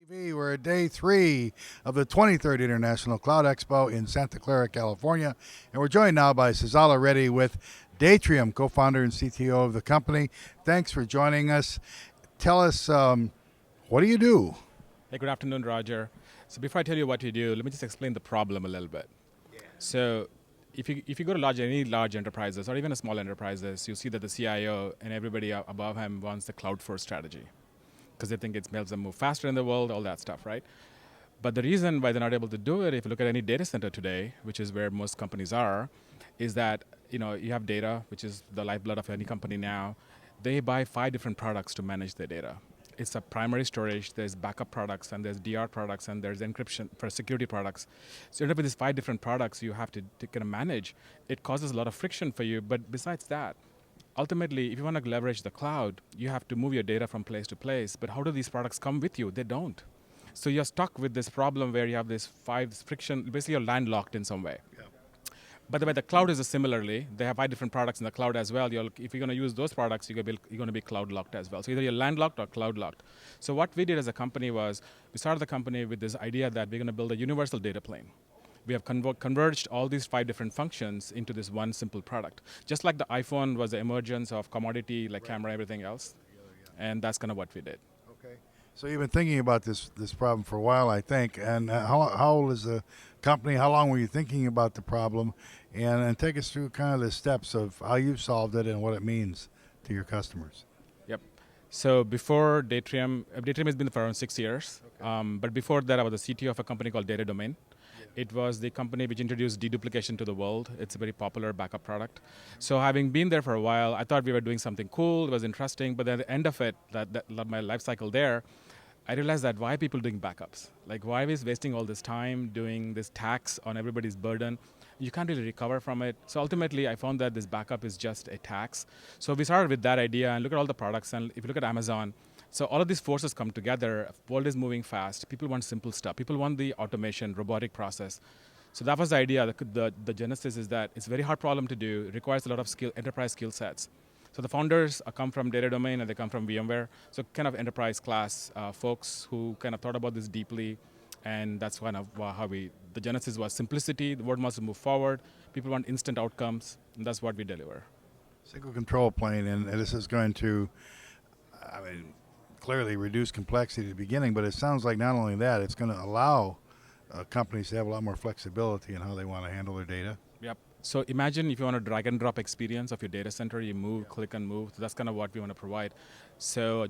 TV. We're at day 3 of the 23rd International Cloud Expo in Santa Clara, California. And we're joined now by Sazzala Reddy with Datrium, co-founder and CTO of the company. Thanks for joining us. Tell us, what do you do? Hey, good afternoon, Roger. So before I tell you what we do, let me just explain the problem a little bit. So if you go to any large enterprises or even a small enterprises, you see that the CIO and everybody above him wants the cloud-first strategy because they think it helps them move faster in the world, all that stuff, right? But the reason why they're not able to do it, if you look at any data center today, which is where most companies are, is that you have data, which is the lifeblood of any company now. They buy 5 different products to manage their data. It's a primary storage, there's backup products, and there's DR products, and there's encryption for security products. So you end up with these 5 different products you have to kind of manage. It causes a lot of friction for you, but besides that, ultimately, if you want to leverage the cloud, you have to move your data from place to place, but how do these products come with you? They don't. So you're stuck with this problem where you have this 5 friction, basically you're landlocked in some way. Yeah. By the way, the cloud is similarly. They have 5 different products in the cloud as well. If you're going to use those products, you're going to be cloud locked as well. So either you're landlocked or cloud locked. So what we did as a company was, we started the company with this idea that we're going to build a universal data plane. We have converged all these 5 different functions into this one simple product. Just like the iPhone was the emergence of commodity, like camera, everything else. And that's kind of what we did. Okay. So you've been thinking about this problem for a while, I think. And how old is the company? How long were you thinking about the problem? And take us through kind of the steps of how you've solved it and what it means to your customers. Yep. So before Datrium has been for around 6 years. Okay. But before that, I was the CTO of a company called Data Domain. It was the company which introduced deduplication to the world. It's a very popular backup product. So having been there for a while, I thought we were doing something cool. It was interesting. But at the end of it, my life cycle there, I realized that why are people doing backups? Like, why are we wasting all this time doing this tax on everybody's burden? You can't really recover from it. So ultimately, I found that this backup is just a tax. So we started with that idea and look at all the products. And if you look at Amazon, so all of these forces come together. World is moving fast. People want simple stuff. People want the automation, robotic process. So that was the idea. The genesis is that it's a very hard problem to do. It requires a lot of enterprise skill sets. So the founders come from Data Domain and they come from VMware. So kind of enterprise class folks who kind of thought about this deeply. And that's kind of how the genesis was simplicity. The world wants to move forward. People want instant outcomes. And that's what we deliver. Single control plane, and this is going to, clearly reduce complexity at the beginning, but it sounds like not only that, it's going to allow companies to have a lot more flexibility in how they want to handle their data. Yep. So imagine if you want a drag and drop experience of your data center, you move, click and move. So that's kind of what we want to provide. So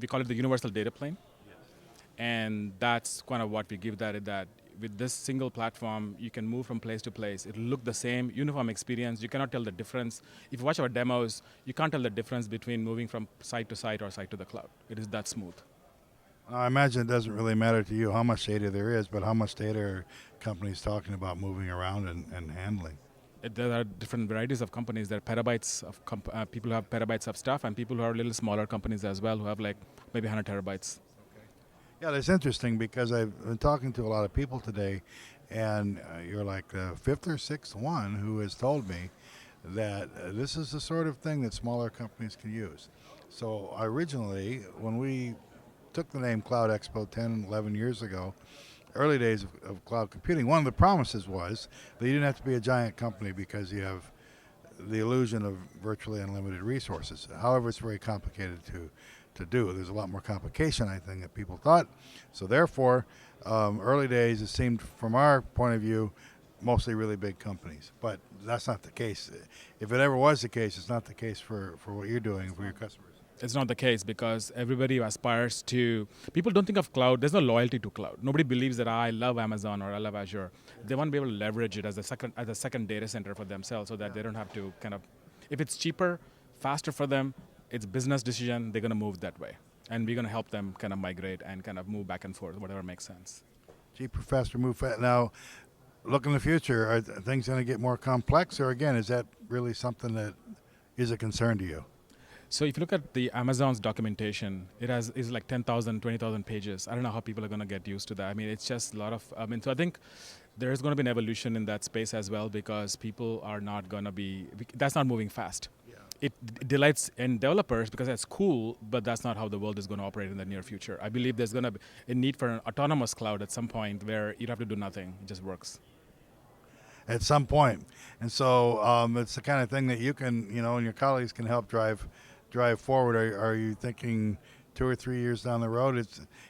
we call it the universal data plane. Yes. And that's kind of what we give that with this single platform, you can move from place to place. It'll look the same, uniform experience. You cannot tell the difference. If you watch our demos, you can't tell the difference between moving from site to site or site to the cloud. It is that smooth. I imagine it doesn't really matter to you how much data there is, but how much data are companies talking about moving around and handling? There are different varieties of companies. There are petabytes of people who have petabytes of stuff, and people who are little smaller companies as well who have like maybe 100 terabytes. Yeah, that's interesting because I've been talking to a lot of people today, and you're like the 5th or 6th one who has told me that this is the sort of thing that smaller companies can use. So originally, when we took the name Cloud Expo 10, 11 years ago, early days of cloud computing, one of the promises was that you didn't have to be a giant company because you have the illusion of virtually unlimited resources. However, it's very complicated to do. There's a lot more complication, I think, that people thought. So therefore, early days, it seemed, from our point of view, mostly really big companies. But that's not the case. If it ever was the case, it's not the case for what you're doing for your customers. It's not the case because everybody aspires to, people don't think of cloud, there's no loyalty to cloud. Nobody believes that I love Amazon or I love Azure. They want to be able to leverage it as a second data center for themselves so that they don't have to kind of, if it's cheaper, faster for them, it's business decision, they're going to move that way. And we're going to help them kind of migrate and kind of move back and forth, whatever makes sense. Cheaper, faster, move fast. Now, look in the future, are things going to get more complex? Or again, is that really something that is a concern to you? So if you look at the Amazon's documentation, is like 10,000, 20,000 pages. I don't know how people are going to get used to that. I mean, it's just a lot of, so I think there's going to be an evolution in that space as well because people are not going to be, that's not moving fast. Yeah. it delights in developers because that's cool, but that's not how the world is going to operate in the near future. I believe there's going to be a need for an autonomous cloud at some point where you don't have to do nothing; it just works. At some point. And so it's the kind of thing that you can, and your colleagues can help drive forward. Are you thinking 2 or 3 years down the road?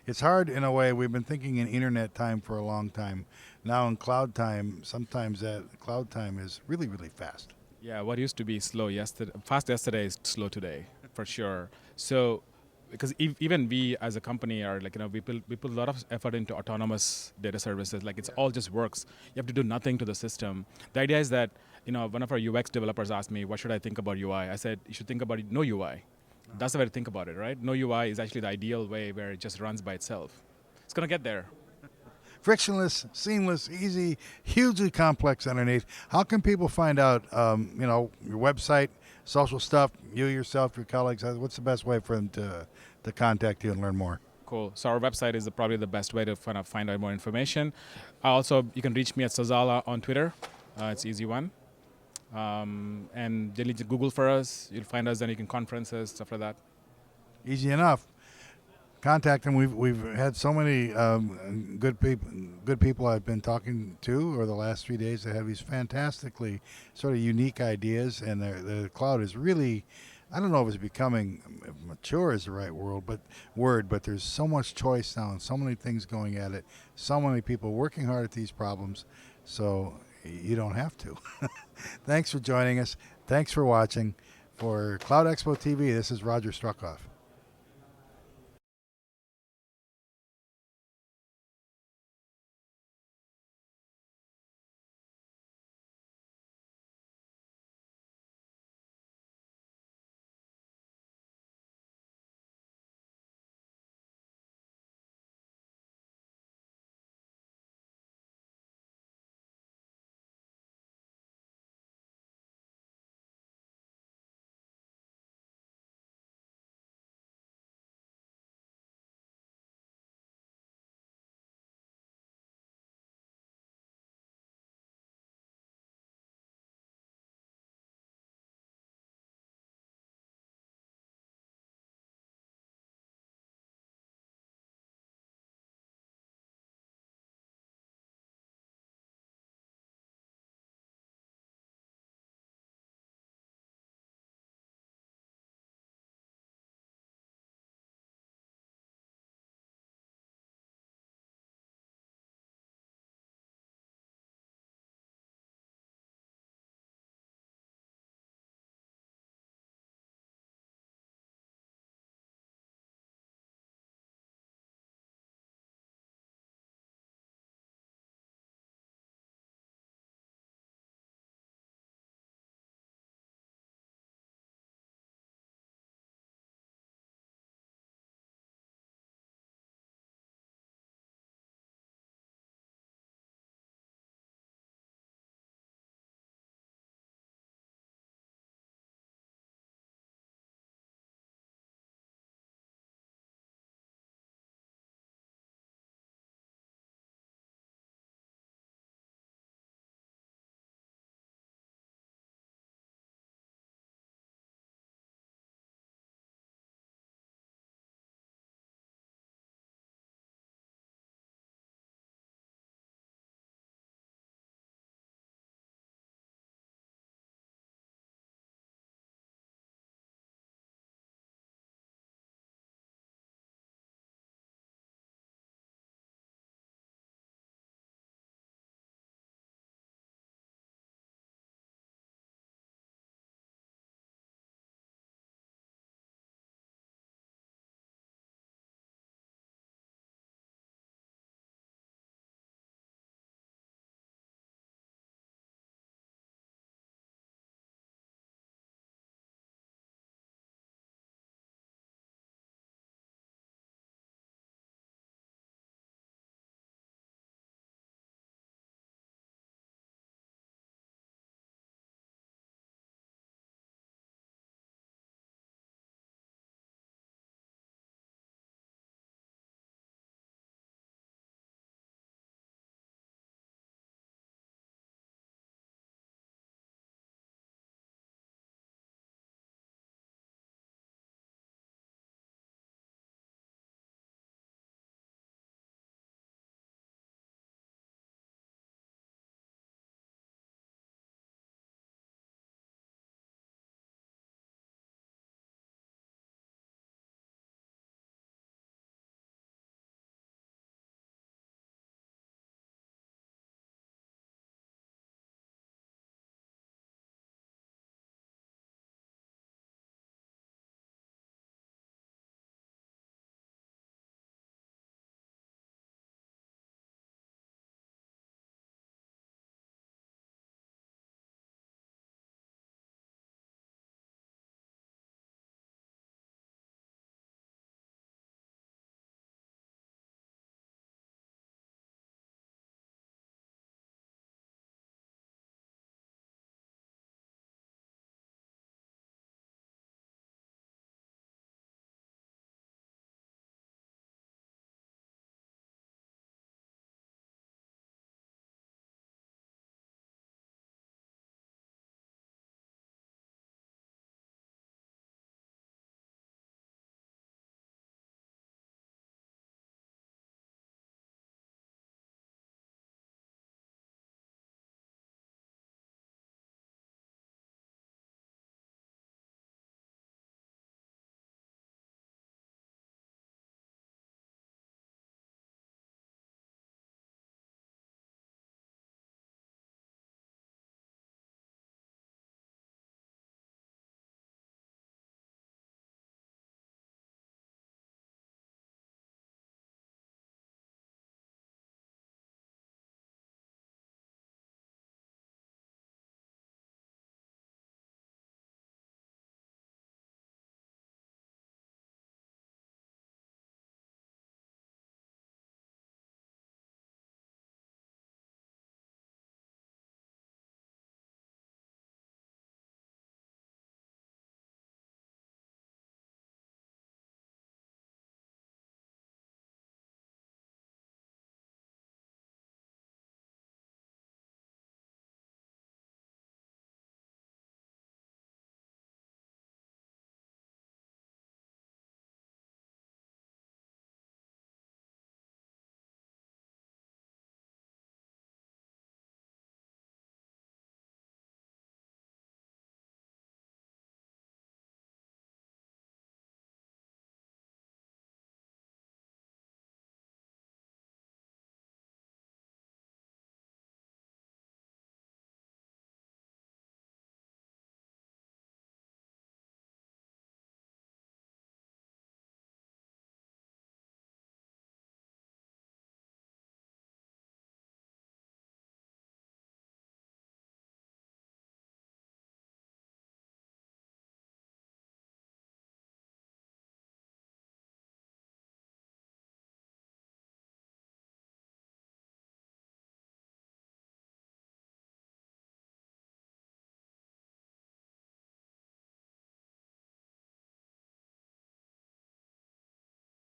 It's hard in a way. We've been thinking in internet time for a long time. Now in cloud time, sometimes that cloud time is really, really fast. Yeah, what used to be fast yesterday is slow today, for sure. So, because even we as a company are like, we put a lot of effort into autonomous data services. Like it's all just works. You have to do nothing to the system. The idea is that, one of our UX developers asked me, what should I think about UI? I said, you should think about no UI. That's the way to think about it, right? No UI is actually the ideal way where it just runs by itself. It's going to get there. Frictionless, seamless, easy, hugely complex underneath. How can people find out, your website, social stuff, you yourself, your colleagues? What's the best way for them to contact you and learn more? Cool. So our website is probably the best way to find out more information. Also, you can reach me at Sazzala on Twitter. It's easy one. And generally just Google for us. You'll find us, then you can conferences, stuff like that. Easy enough. Contact them. We've had so many good people I've been talking to over the last 3 days that have these fantastically sort of unique ideas, and the cloud is really, I don't know if it's becoming mature is the right word, but there's so much choice now and so many things going at it, so many people working hard at these problems, so you don't have to. Thanks for joining us. Thanks for watching. For Cloud Expo TV, this is Roger Struckoff.